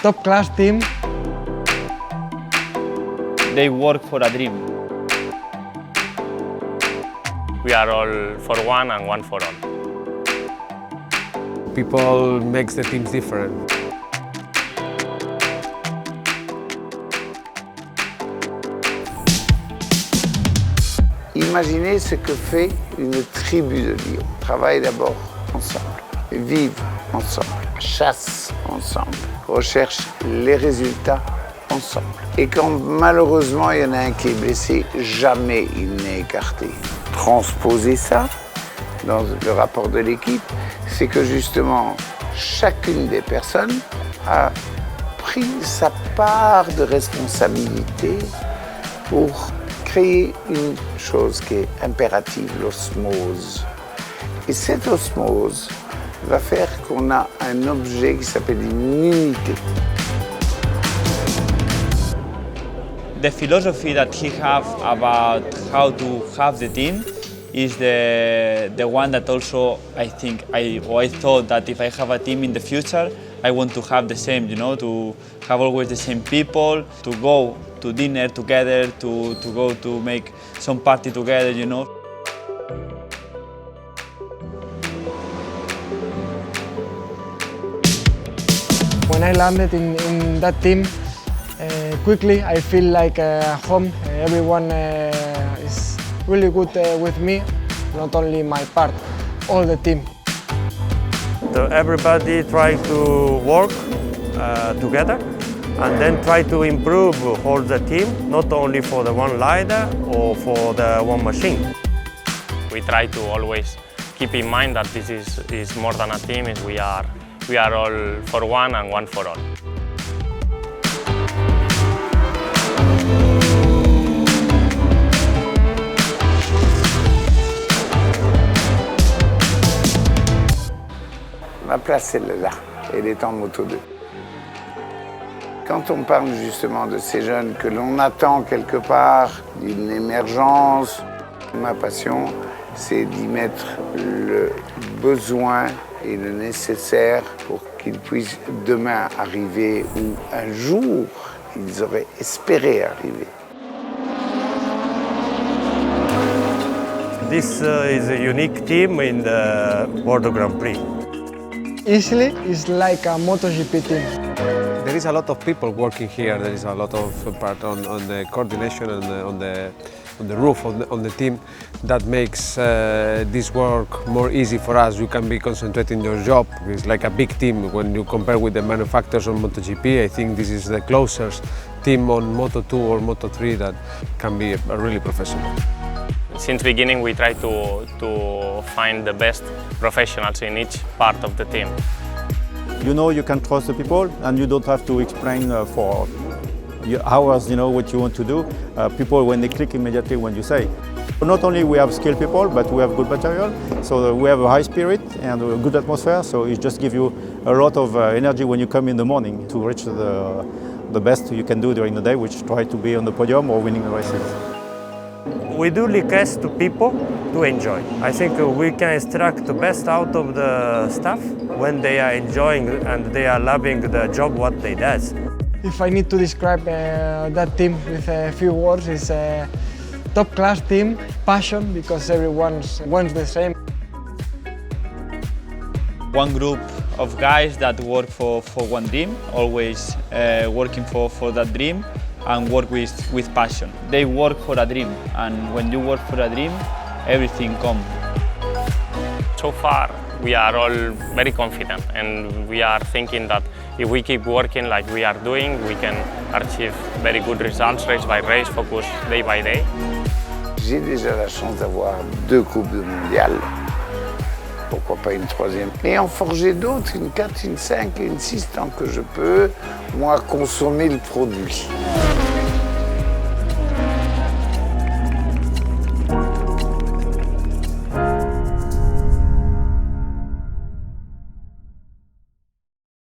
Top class team. They work for a dream. We are all for one and one for all. People makes the teams different. Imaginez ce que fait une tribu de lions. Travaillent d'abord ensemble, vivent ensemble, chassent ensemble, recherchent les résultats ensemble. Et quand malheureusement il y en a un qui est blessé, jamais il n'est écarté. Transposer ça dans le rapport de l'équipe, c'est que justement chacune des personnes a pris sa part de responsabilité pour créer une chose qui est impérative, l'osmose. Et cette osmose va faire qu'on a un objet qui s'appelle une unité. The philosophy that he have about how to have the team is the one that also I thought that if I have a team in the future, I want to have the same, you know, to have always the same people, to go to dinner together, to go to make some party together, you know. When I landed in that team, quickly I feel like home. Everyone is really good with me, not only my part, all the team. So everybody try to work together and then try to improve all the team, not only for the one rider or for the one machine. We try to always keep in mind that this is more than a team, we are all for one and one for all. Ma place, elle est là. Elle est en Moto 2. Quand on parle justement de ces jeunes que l'on attend quelque part, d'une émergence, ma passion, c'est d'y mettre le besoin et le nécessaire pour qu'ils puissent demain arriver où un jour ils auraient espéré arriver. This is a unique team in the World Grand Prix. Easily, it's like a MotoGP team. There is a lot of people working here. There is a lot of part on the coordination and on the roof on the team that makes this work more easy for us. You can be concentrating on your job. It's like a big team when you compare with the manufacturers on MotoGP. I think this is the closest team on Moto2 or Moto3 that can be a really professional. Since the beginning, we try to find the best professionals in each part of the team. You know you can trust the people and you don't have to explain for hours, you know, what you want to do. People, when they click immediately when you say. Not only we have skilled people, but we have good material. So we have a high spirit and a good atmosphere. So it just gives you a lot of energy when you come in the morning to reach the best you can do during the day, which try to be on the podium or winning the races. We do request to people to enjoy. I think we can extract the best out of the staff when they are enjoying and they are loving the job what they do. If I need to describe that team with a few words, it's a top-class team, passion, because everyone wants the same. One group of guys that work for one dream, always working for that dream, and work with passion. They work for a dream, and when you work for a dream, everything comes. So far, we are all very confident, and we are thinking that if we keep working like we are doing, we can achieve very good results race by race, focus day by day. J'ai déjà la chance d'avoir 2 coupes de mondial. Pourquoi pas une 3e. Et en forger d'autres, une 4, une 5 et une 6 tant que je peux, moi, consommer le produit.